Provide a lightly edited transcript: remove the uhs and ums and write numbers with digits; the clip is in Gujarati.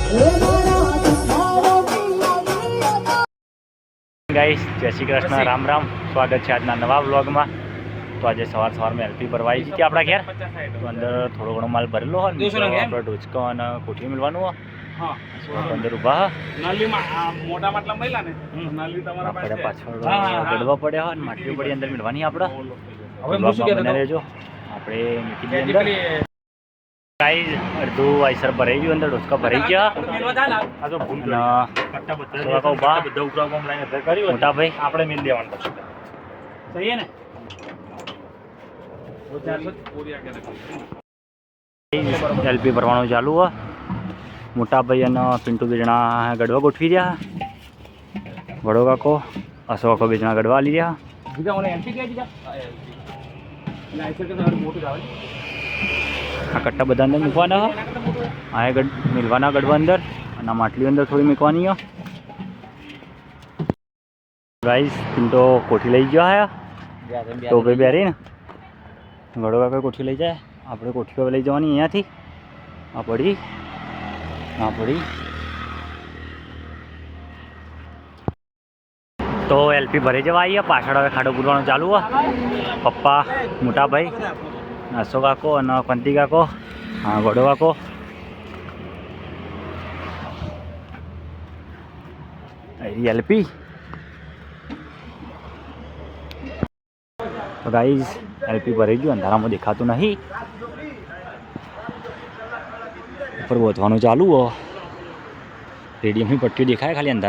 ગાઈસ જય શ્રી કૃષ્ણ, રામ રામ. સ્વાગત છે આજના નવા વ્લોગમાં. તો આજે સવારમાં એલપી ભરવાઈ હતી આપણા ઘેર. તો અંદર થોડો ઘણો માલ ભરેલો હોય ને આપણે ઢોચકો અને કોઠી મળવાનું હોય. અંદર ઉભા મોટા માટલા મહિલા ને આપણે પાછળ ગડવા પડ્યા હોય ને માટલીઓ પડી અંદર મળવાની આપણે બને રહેજો. આપણે મૂકી દઈએ અંદર. ગાઈસ અડધું વાયસર ભરાઈ ગયું, અંદર ઢોચકા ભરાઈ ગયા. મોટા ભાઈ આપણે મિલ દેવાનું સહી ને એલપી ભરવાનું ચાલુ હોય. મોટા ભાઈ અને પિન્ટુ બેજણા ગડવા ગોઠવી રહ્યા. વડો કાકો અસો કાકો બેજણા ગડવા લઈ રહ્યા. આ કટ્ટા બધા અંદર મૂકવાના હોય. આ મિલવાના ગડવા અંદર અને માટલી અંદર થોડી મૂકવાની હોય. ગાઈસ પિન્ટો કોઠી લઈ ગયો હે તો ભાઈ બેરી ને ગડો કાકો કોઠી લઈ જાય. આપણે કોઠીઓ લઈ જવાની અહીંયાથી. આ પડી તો એલપી ભરી જવા આવીએ. પાછળ હવે ખાડો પૂરવાનું ચાલુ હોય. પપ્પા, મોટા ભાઈ, અશો કાકો અને કંતી કાકો, હા ગોડો કાકો. એલપી તો ગાઈઝ એલપી ભરી ગયું. અંધારામાં દેખાતું નહીં. ઉપર વધવાનું ચાલુ હો. રેડિયમની પટ્ટીઓ દેખાય ખાલી અંધારા.